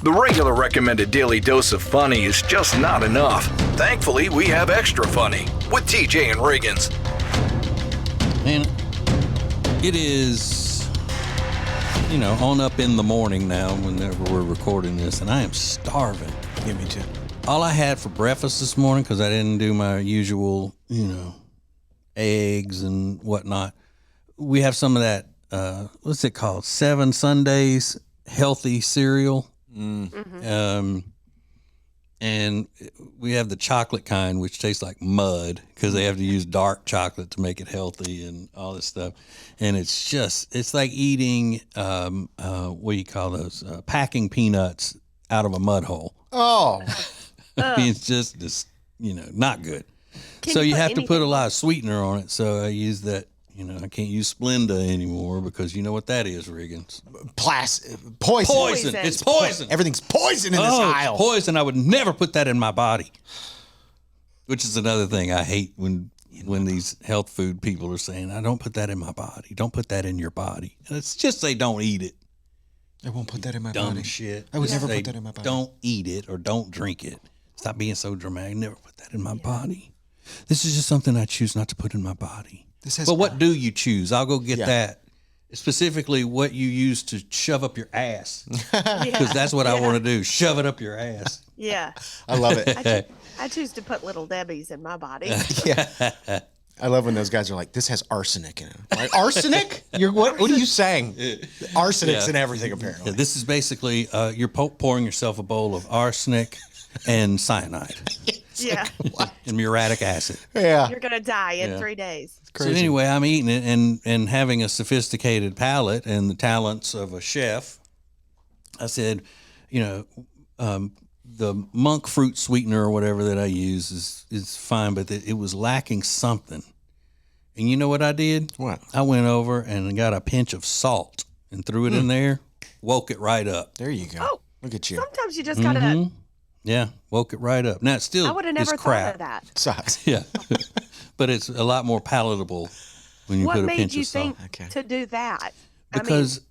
The regular recommended daily dose of funny is just not enough. Thankfully, we have extra funny with TJ and Riggins. Man, it is, on up in the morning now whenever we're recording this, and I am starving. Yeah, me too. All I had for breakfast this morning, because I didn't do my usual, eggs and whatnot, we have some of that, what's it called? 7 Sundays healthy cereal. And we have the chocolate kind, which tastes like mud because they have to use dark chocolate to make it healthy and all this stuff. And it's like eating, what do you call those? Packing peanuts out of a mud hole. Oh. It's just, not good. So you have to put a lot of sweetener on it. So I use that. I can't use Splenda anymore because you know what that is, Riggins. Poison. It's poison. Everything's poison in this aisle. It's poison. I would never put that in my body. Which is another thing I hate when these health food people are saying, I don't put that in my body. Don't put that in your body. And it's just say don't eat it. I won't put that in my Dumb body. Shit. I would never put that in my body. Don't eat it or don't drink it. Stop being so dramatic. Never put that in my body. This is just something I choose not to put in my body. But what do you choose? I'll go get that. Specifically, what you use to shove up your ass. Because that's what I want to do. Shove it up your ass. Yeah. I love it. I choose to put Little Debbie's in my body. Yeah. I love when those guys are like, this has arsenic in it. Like, arsenic? What are you saying? Arsenic's in everything, apparently. Yeah, this is basically, you're pouring yourself a bowl of arsenic and cyanide. Yeah. And muriatic acid. Yeah. You're going to die in 3 days. So anyway, I'm eating it and having a sophisticated palate and the talents of a chef. I said, the monk fruit sweetener or whatever that I use is fine, but it was lacking something. And you know what I did? What? I went over and got a pinch of salt and threw it in there, woke it right up. There you go. Oh, look at you. Sometimes you just got to... Yeah, woke it right up. Now, it still I would have never thought of that. Size. Yeah, but it's a lot more palatable when you put a pinch of salt. What made you think to do that? Because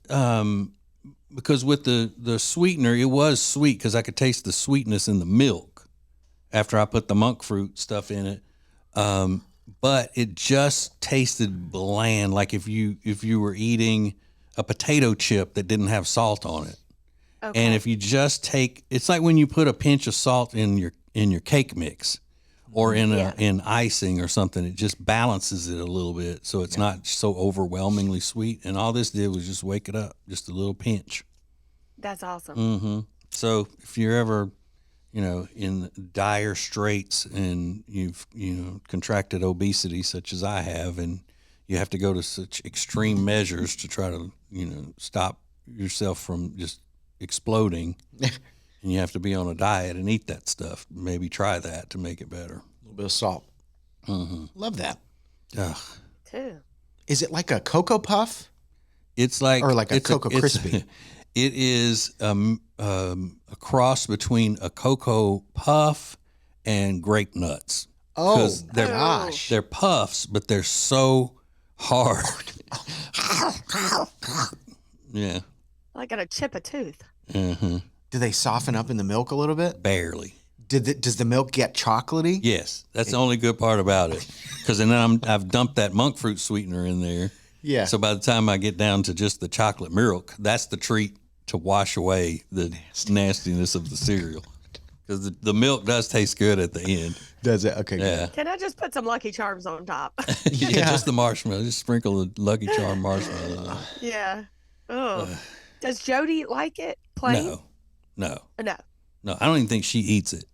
with the sweetener, it was sweet because I could taste the sweetness in the milk after I put the monk fruit stuff in it. But it just tasted bland, like if you were eating a potato chip that didn't have salt on it. Okay. And if you just it's like when you put a pinch of salt in your cake mix or in icing or something, it just balances it a little bit so it's not so overwhelmingly sweet. And all this did was just wake it up, just a little pinch. That's awesome. Mm-hmm. So if you're ever, in dire straits and you've contracted obesity such as I have, and you have to go to such extreme measures to try to stop yourself from just exploding, and you have to be on a diet and eat that stuff. Maybe try that to make it better. A little bit of salt. Mm-hmm. Love that. Ugh. Too. Is it like a Cocoa Puff? It's like or like a Cocoa Crispy. It is a cross between a Cocoa Puff and grape nuts. Oh, gosh. They're puffs, but they're so hard. Yeah. Like a chip a tooth. Mm-hmm. Do they soften up in the milk a little bit? Barely. Does the milk get chocolatey? Yes, that's the only good part about it. Because then I've dumped that monk fruit sweetener in there. Yeah. So by the time I get down to just the chocolate milk, that's the treat to wash away the nastiness of the cereal. Because the milk does taste good at the end. Does it? Okay. Yeah. Can I just put some Lucky Charms on top? Yeah, just the marshmallow. Just sprinkle the Lucky Charm marshmallow on. Yeah. Oh. Does Jody like it plain? No. No. No, I don't even think she eats it.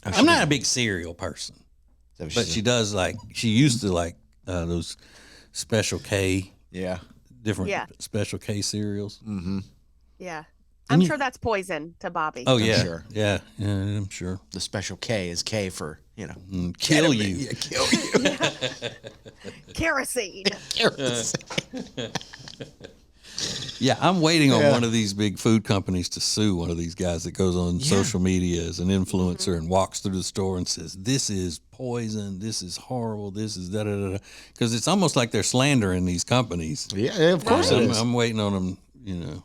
Oh, I'm not a big cereal person, but she does she used to like those Special K. Yeah. Different Special K cereals. Mm-hmm. Yeah. I'm sure that's poison to Bobby. Oh, yeah. I'm sure. Yeah, I'm sure. The Special K is K for, kill you. Yeah, kill you. Kerosene. Yeah, I'm waiting on one of these big food companies to sue one of these guys that goes on social media as an influencer and walks through the store and says, this is poison, this is horrible, this is da-da-da-da. Because it's almost like they're slandering these companies. Yeah, of course it is. I'm waiting on them,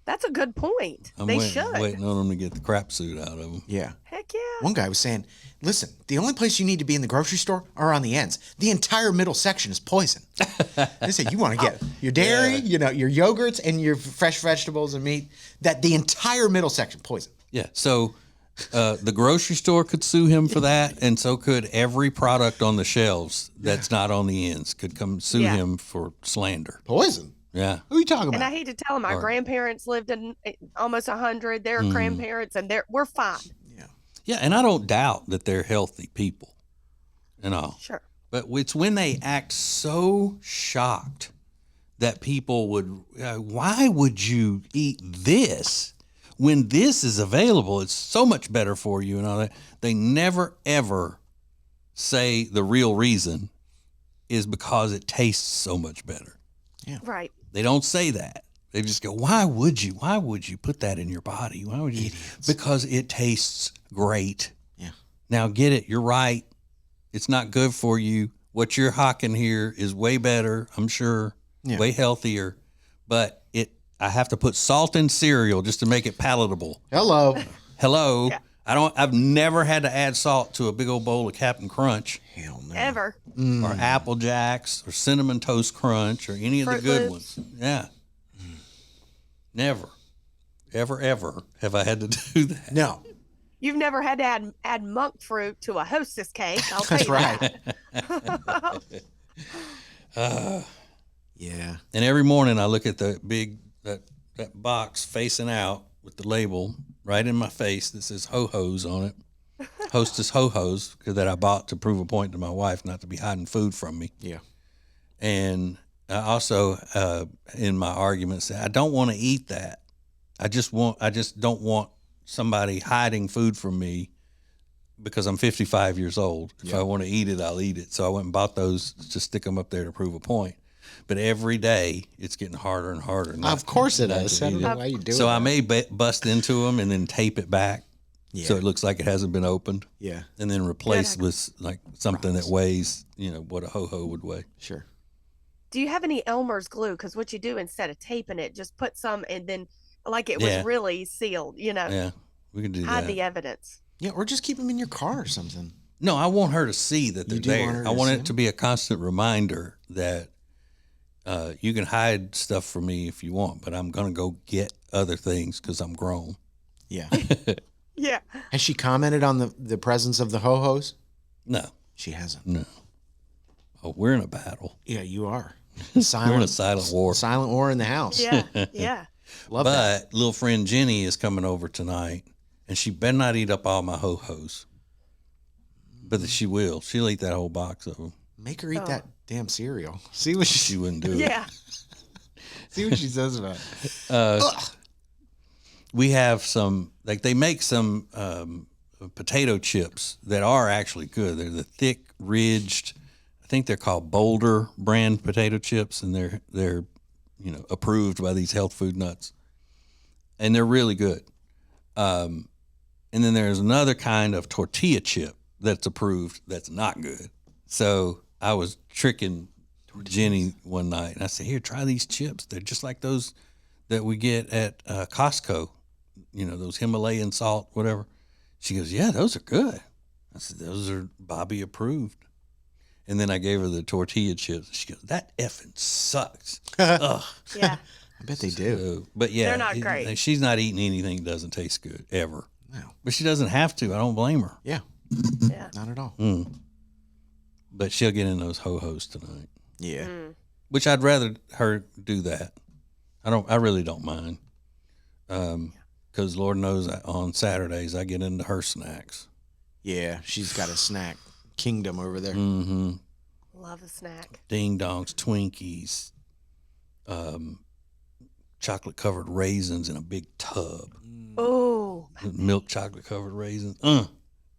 That's a good point. I'm They waiting, should. waiting on them to get the crap suit out of them. Yeah. Heck yeah. One guy was saying, listen, the only place you need to be in the grocery store are on the ends. The entire middle section is poison. They said you want to get your dairy, your yogurts and your fresh vegetables and meat. That the entire middle section, poison. Yeah. So the grocery store could sue him for that, and so could every product on the shelves that's not on the ends could come sue him for slander. Poison? Yeah. Who are you talking about? And I hate to tell them, my grandparents lived in almost 100. Their grandparents, and we're fine. Yeah, and I don't doubt that they're healthy people and all. Sure. But it's when they act so shocked that people would, why would you eat this when this is available? It's so much better for you and all that. They never, ever say the real reason is because it tastes so much better. Yeah. Right. They don't say that. They just go, why would you put that in your body? Why would you? Idiots. Because it tastes great. Yeah. Now get it. You're right. It's not good for you. What you're hawking here is way better, I'm sure, way healthier. But I have to put salt in cereal just to make it palatable. Hello. Yeah. I've never had to add salt to a big old bowl of Captain Crunch. Hell no. Ever. Or Apple Jacks or Cinnamon Toast Crunch or any of the Fruit good Loops. ones. Yeah. Never, ever have I had to do that. No. You've never had to add monk fruit to a Hostess cake. I'll tell you That's right. that. Yeah. And every morning I look at the big that box facing out with the label right in my face that says ho-hos on it. Hostess ho-hos that I bought to prove a point to my wife not to be hiding food from me. Yeah. And I also in my argument say I don't want to eat that. I just don't want somebody hiding food from me because I'm 55 years old. If I want to eat it, I'll eat it. So I went and bought those to stick them up there to prove a point. But every day it's getting harder and harder. Of course it is. to I eat don't it. know why you do it. So I may bust into them and then tape it back so it looks like it hasn't been opened. Yeah. And then replace with like something that weighs, what a ho-ho would weigh. Sure. Do you have any Elmer's glue? Because what you do instead of taping it, just put some and then like it was really sealed, Yeah, we can do hide that. the evidence. Yeah, or just keep them in your car or something. No, I want her to see that they're do want there. her I to want see it them? to be a constant reminder that you can hide stuff from me if you want, but I'm going to go get other things because I'm grown. Yeah. Yeah. Has she commented on the presence of the ho-hos? No, She hasn't. no. Oh, we're in a battle. Yeah, you are. We're in a Silent, silent war. silent war in the house. Yeah. Yeah. Love that. But little friend Jenny is coming over tonight, and she better not eat up all my ho-hos. But she will. She'll eat that whole box of them. Make her eat that damn cereal. See what She she wouldn't do it. Yeah. see what she says about it. We have some, like they make some potato chips that are actually good. They're the thick, ridged, I think they're called Boulder brand potato chips, and they're approved by these health food nuts, and they're really good. And then there's another kind of tortilla chip that's approved that's not good. So I was tricking Jenny one night, and I said, "Here, try these chips. They're just like those that we get at Costco. Those Himalayan salt, whatever." She goes, "Yeah, those are good." I said, "Those are Bobby approved." And then I gave her the tortilla chips. She goes, "That effing sucks." Ugh. Yeah. I bet they do. So, but yeah, They're not great. She's not eating anything that doesn't taste good ever. No. But she doesn't have to. I don't blame her. Yeah, Yeah. not at all. But she'll get in those ho-hos tonight, Yeah. which I'd rather her do that. I really don't mind. Because Lord knows on Saturdays I get into her snacks. Yeah, she's got a snack kingdom over there. Mm-hmm. Love a snack. Ding dongs, Twinkies, chocolate covered raisins in a big tub. Oh. Milk chocolate covered raisins.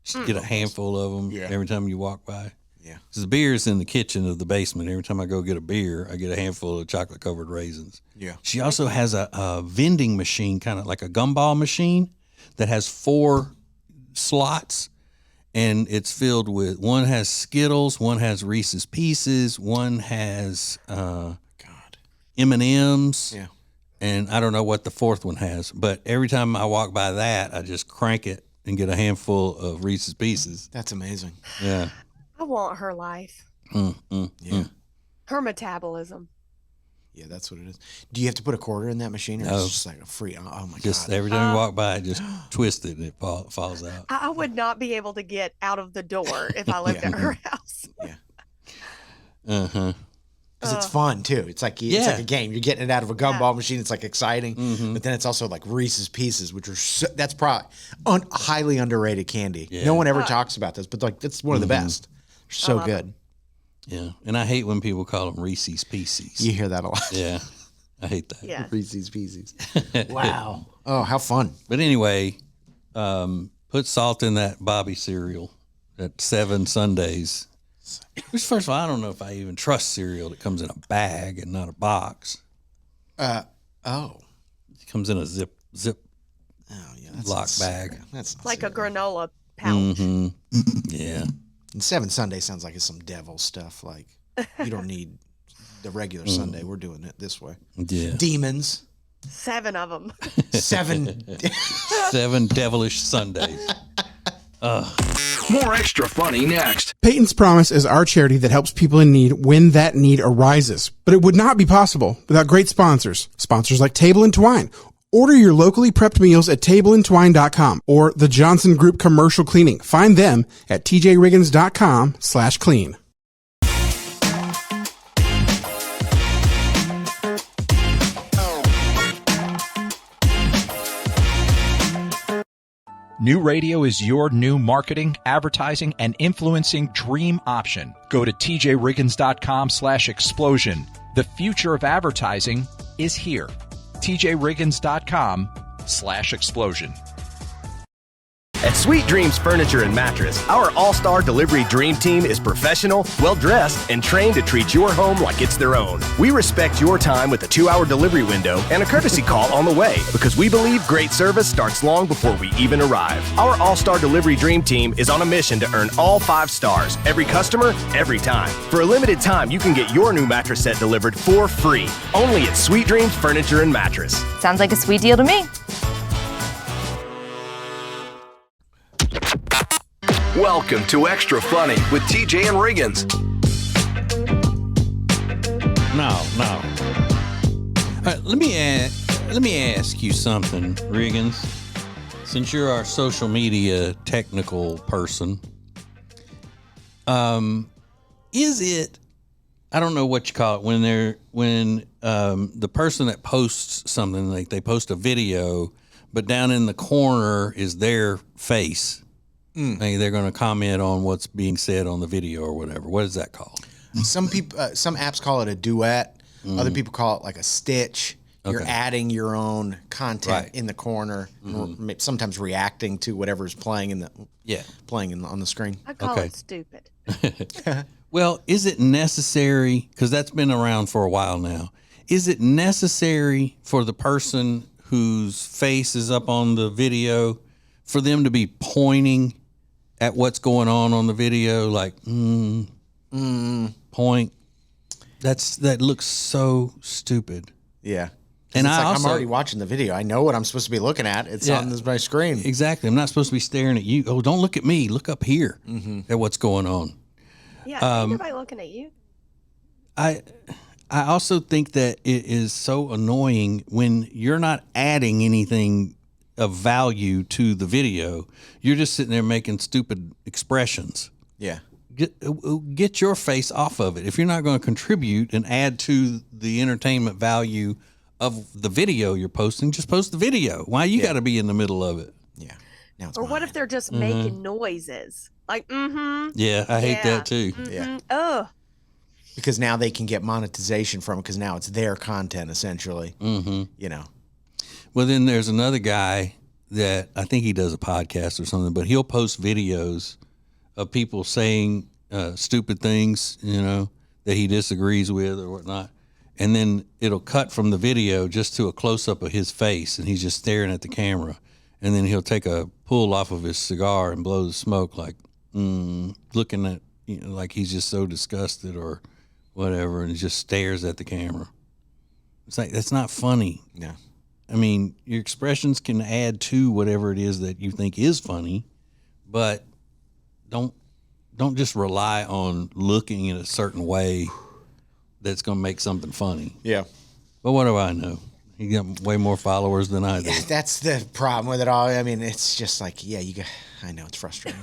Just get a handful of them every time you walk by. Yeah. Because the beer's in the kitchen of the basement. Every time I go get a beer, I get a handful of chocolate covered raisins. Yeah. She also has a vending machine, kind of like a gumball machine, that has 4 slots, and it's filled with, one has Skittles, one has Reese's Pieces, one has God. M&Ms, Yeah. and I don't know what the fourth one has, but every time I walk by that, I just crank it and get a handful of Reese's Pieces. That's amazing. Yeah. I want her life. Yeah. Her metabolism. Yeah, that's what it is. Do you have to put a quarter in that machine, or No. it's just like a free? Oh my Just god! every time you walk by, just twist it and it falls out. I would not be able to get out of the door if I lived at her house. Yeah. Because it's fun too. It's like it's like a game. You're getting it out of a gumball machine. It's like exciting, but then it's also like Reese's Pieces, which are that's probably highly underrated candy. Yeah. No one ever talks about this, but like that's one of the best. They're so good. Yeah, and I hate when people call them Reese's Pieces. You hear that a lot. Yeah, I hate that. Yeah. Reese's Pieces. Wow. Oh, how fun. But anyway, put salt in that Bobby cereal at 7 Sundays. Which, first of all, I don't know if I even trust cereal that comes in a bag and not a box. Oh. It comes in a zip Oh yeah. That's lock not bag. cereal. That's not Like a cereal. granola pouch. Yeah. And 7 Sunday sounds like it's some devil stuff. Like you don't need the regular Sunday. We're doing it this way. Yeah. Demons. 7 of them. 7. 7 devilish Sundays. More extra funny next. Peyton's Promise is our charity that helps people in need when that need arises. But it would not be possible without great sponsors. Sponsors like Table and Twine. Order your locally prepped meals at tableandtwine.com or the Johnson Group Commercial Cleaning. Find them at tjriggins.com/clean. New radio is your new marketing, advertising, and influencing dream option. Go to tjriggins.com/explosion. The future of advertising is here. tjriggins.com/explosion. At Sweet Dreams Furniture and Mattress, our all-star delivery dream team is professional, well-dressed, and trained to treat your home like it's their own. We respect your time with a 2-hour delivery window and a courtesy call on the way because we believe great service starts long before we even arrive. Our all-star delivery dream team is on a mission to earn all 5 stars, every customer, every time. For a limited time, you can get your new mattress set delivered for free, only at Sweet Dreams Furniture and Mattress. Sounds like a sweet deal to me. Welcome to Extra Funny with TJ and Riggins. No. All right, let me ask you something, Riggins. Since you're our social media technical person, is it? I don't know what you call it when the person that posts something, like they post a video, but down in the corner is their face. Like they're going to comment on what's being said on the video or whatever. What is that called? Some people, some apps call it a duet. Other people call it like a stitch. You're Okay. adding your own content Right. in the corner, sometimes reacting to whatever's playing on the screen. I call Okay. it stupid. Well, is it necessary, because that's been around for a while now, is it necessary for the person whose face is up on the video for them to be pointing at what's going on the video, like, point? That looks so stupid. Yeah. And it's I like also- I'm already watching the video. I know what I'm supposed to be looking at. It's Yeah. on my screen. Exactly. I'm not supposed to be staring at you. Oh, don't look at me. Look up here at what's going on. Yeah, ain't nobody looking at you. I also think that it is so annoying when you're not adding anything of value to the video. You're just sitting there making stupid expressions. Yeah. Get your face off of it. If you're not going to contribute and add to the entertainment value of the video you're posting, just post the video. Why you got to be in the middle of it? Yeah. Now it's Or what if they're just making noises? Like, Yeah, I hate that too. Yeah. oh, Because now they can get monetization from it because now it's their content essentially. You know. Well, then there's another guy that I think he does a podcast or something, but he'll post videos of people saying stupid things, that he disagrees with or whatnot. And then it'll cut from the video just to a close up of his face, and he's just staring at the camera. And then he'll take a pull off of his cigar and blow the smoke, like looking at, like he's just so disgusted or whatever, and just stares at the camera. It's like, that's not funny. Yeah. I mean, your expressions can add to whatever it is that you think is funny, but don't just rely on looking in a certain way that's going to make something funny. Yeah. But what do I know? You got way more followers than I do. Yeah, that's the problem with it all. I mean, it's just like, I know it's frustrating.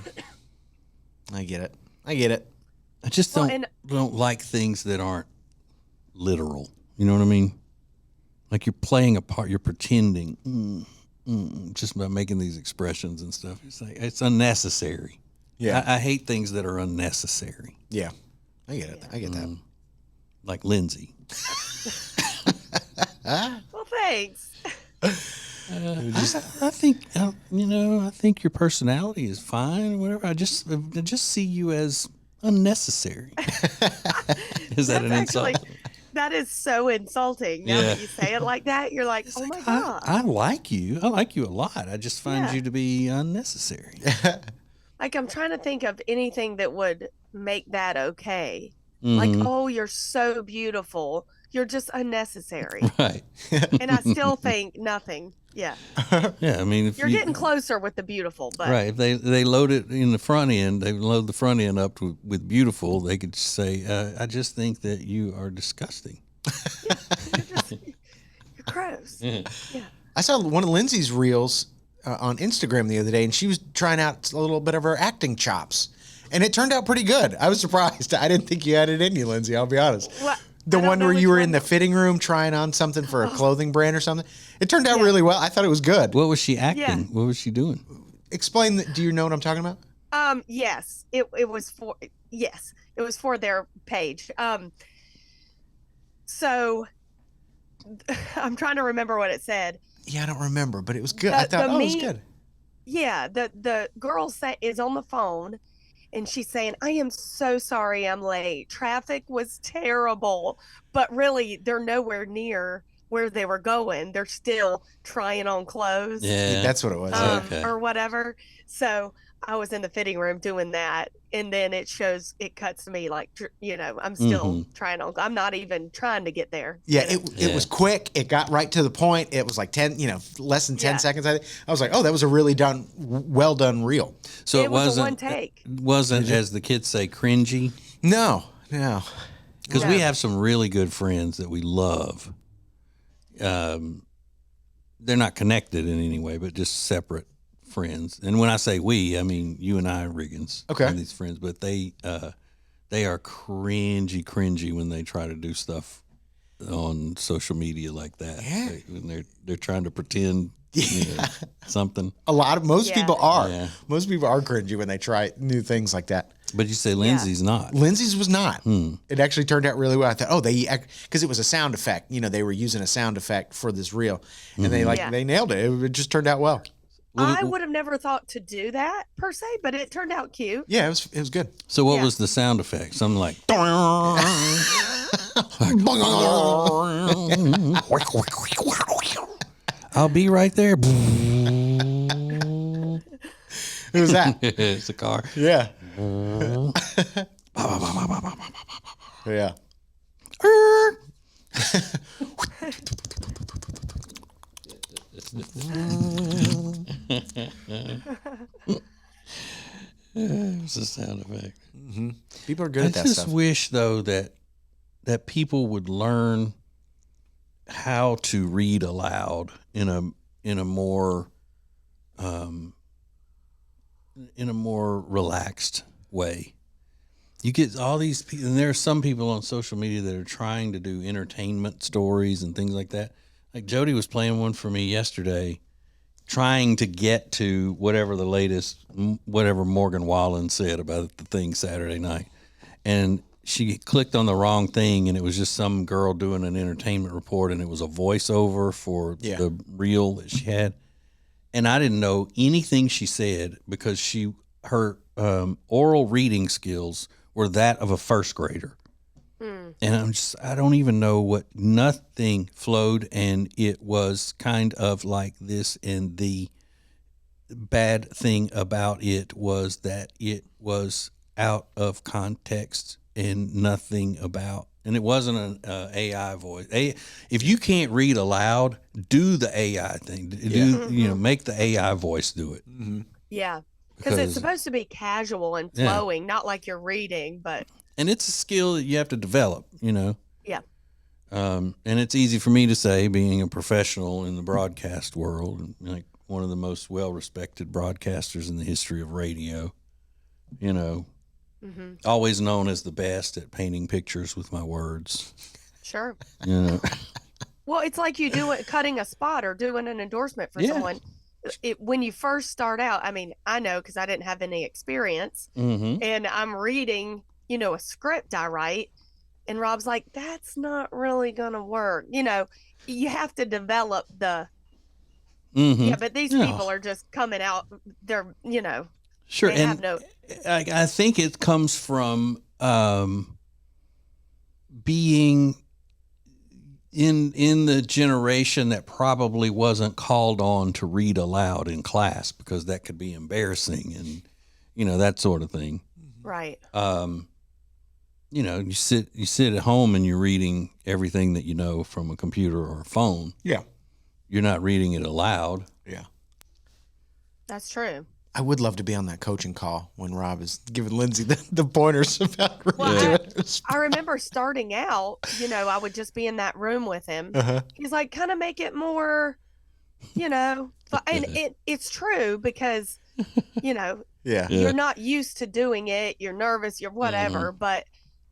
I get it. I just don't like things that aren't literal. You know what I mean? Like you're playing a part, you're pretending, just by making these expressions and stuff. It's like, it's unnecessary. Yeah. I hate things that are unnecessary. Yeah. I get it. I get that. Like Lindsay. Well, thanks. I think I think your personality is fine. Whatever. I just see you as unnecessary. Is that an insult? That is so insulting. Now that you say it like that, you're like, oh my God. I like you. I like you a lot. I just find you to be unnecessary. Like, I'm trying to think of anything that would make that okay. Like, oh, you're so beautiful. You're just unnecessary. Right. And I still think nothing. Yeah. Yeah, I mean, if You're getting closer with the beautiful, but right. If they load it in the front end, they load the front end up with beautiful. They could say, "I just think that you are disgusting." you're gross. Yeah. I saw one of Lindsay's reels on Instagram the other day, and she was trying out a little bit of her acting chops, and it turned out pretty good. I was surprised. I didn't think you had it in you, Lindsay. I'll be honest. What? The I don't one know where which you were one. in the fitting room trying on something for a clothing brand or something. It turned out really well. I thought it was good. What was she acting? Yeah. What was she doing? Explain. Do you know what I'm talking about? Yes. It was for their page. So I'm trying to remember what it said. Yeah, I don't remember, but it was good. I thought, it was good. Yeah, the girl is on the phone, and she's saying, I am so sorry I'm late. Traffic was terrible. But really, they're nowhere near where they were going. They're still trying on clothes. Yeah, That's what it was. Or whatever. So I was in the fitting room doing that. And then it cuts to me like, I'm still trying on. I'm not even trying to get there. Yeah, it was quick. It got right to the point. It was like 10, less than 10 seconds. I was like, oh, that was a really well done reel. So it was a one take. Wasn't, as the kids say, cringy. No. Because we have some really good friends that we love. They're not connected in any way, but just separate friends. And when I say we, I mean you and I, Riggins. Okay. Are these friends, but they are cringy when they try to do stuff on social media like that. Yeah. When they're trying to pretend something. Most people are. Yeah. Most people are cringy when they try new things like that. But you say Lindsay's not. Lindsay's was not. It actually turned out really well. I thought, because it was a sound effect. They were using a sound effect for this reel, and they nailed it. It just turned out well. I would have never thought to do that per se, but it turned out cute. Yeah, it was good. So what was the sound effect? Something like I'll be right there. Who was that? It's a car. Yeah. Yeah. It's a sound effect. People are good at that I just stuff. wish though that people would learn how to read aloud in a more relaxed way. You get all these people, and there are some people on social media that are trying to do entertainment stories and things like that. Like Jody was playing one for me yesterday, trying to get to whatever Morgan Wallen said about the thing Saturday night. And she clicked on the wrong thing, and it was just some girl doing an entertainment report, and it was a voiceover for the reel that she had. And I didn't know anything she said because her oral reading skills were that of a first grader. And I don't even know nothing flowed, and it was kind of like this. And the bad thing about it was that it was out of context, and nothing about and it wasn't an AI voice. If you can't read aloud, do the AI thing. Make the AI voice do it. Mm-hmm. Yeah. Because it's supposed to be casual and flowing, not like you're reading, but. And it's a skill that you have to develop, Yeah. And it's easy for me to say, being a professional in the broadcast world, and like one of the most well-respected broadcasters in the history of radio, always known as the best at painting pictures with my words. Sure. Well, it's like you cutting a spot or doing an endorsement for someone. When you first start out, I mean, I know because I didn't have any experience, and I'm reading, a script I write, and Rob's like, "That's not really gonna work." You have to develop the. Yeah, but these people are just coming out. They're, sure, they have no. I think it comes from being in the generation that probably wasn't called on to read aloud in class because that could be embarrassing and that sort of thing. Right. You sit at home and you're reading everything that you know from a computer or a phone. Yeah. You're not reading it aloud. Yeah. That's true. I would love to be on that coaching call when Rob is giving Lindsay the pointers about I remember starting out, I would just be in that room with him. He's like, kind of make it more, and it's true because, you're not used to doing it. You're nervous, you're whatever. But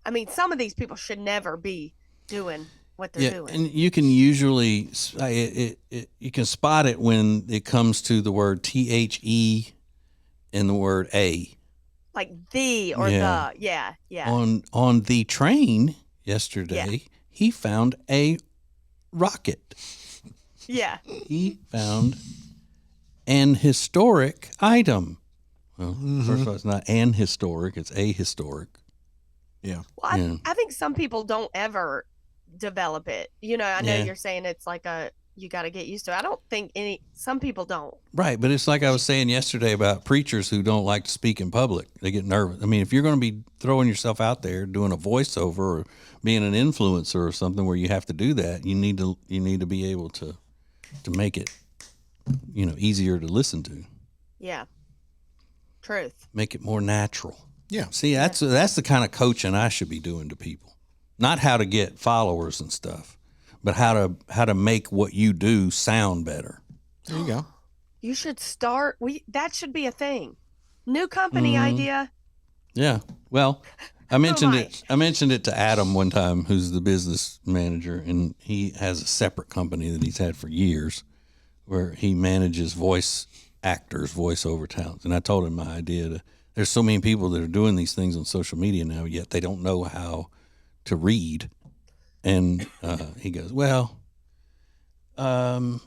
I mean, some of these people should never be doing what they're doing. And you can usually, you can spot it when it comes to the word THE and the word A. Like the or the. Yeah. On the train yesterday, he found a rocket. Yeah. He found an historic item. Well, first of all, it's not an historic, it's a historic. Yeah. Well, I think some people don't ever develop it. I know you're saying it's like you got to get used to it. I don't think some people don't. Right. But it's like I was saying yesterday about preachers who don't like to speak in public. They get nervous. I mean, if you're going to be throwing yourself out there doing a voiceover or being an influencer or something where you have to do that, you need to be able to make it, easier to listen to. Yeah. Truth. Make it more natural. Yeah. See, that's the kind of coaching I should be doing to people. Not how to get followers and stuff, but how to make what you do sound better. There you go. You should start. That should be a thing. New company idea. Yeah. Well, I mentioned it. I mentioned it to Adam one time, who's the business manager, and he has a separate company that he's had for years, where he manages voice actors, voiceover talents. And I told him my idea. There's so many people that are doing these things on social media now, yet they don't know how to read. And he goes, well, in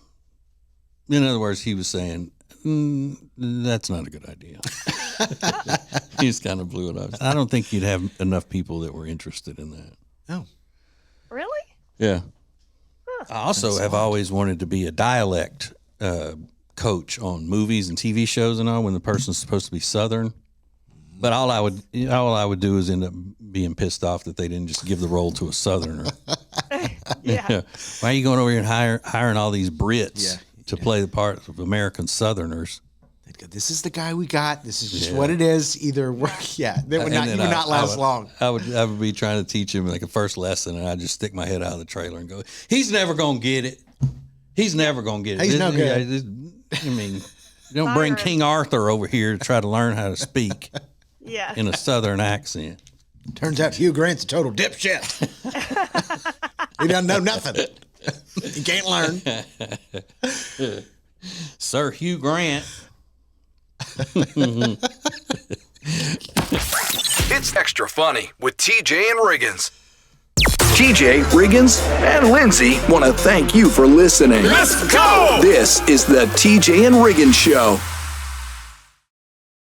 other words, he was saying, that's not a good idea. He just kind of blew it up. I don't think you'd have enough people that were interested in that. Oh. Really? Yeah. Huh. I also have always wanted to be a dialect coach on movies and TV shows and all when the person's supposed to be Southern. But all I would do is end up being pissed off that they didn't just give the role to a Southerner. Yeah. Why are you going over here and hiring all these Brits to play the part of American Southerners? They'd go, this is the guy we got. This is just what it is. Either work. Yeah. They would not last long. I would be trying to teach him like a first lesson, and I'd just stick my head out of the trailer and go, he's never going to get it. He's never going to get it. He's no good. I mean, don't bring King Arthur over here to try to learn how to speak. Yeah. In a Southern accent. Turns out Hugh Grant's a total dipshit. He doesn't know nothing. He can't learn. Sir Hugh Grant. It's Extra Funny with TJ and Riggins. TJ, Riggins, and Lindsay want to thank you for listening. Let's go! This is the TJ and Riggins Show.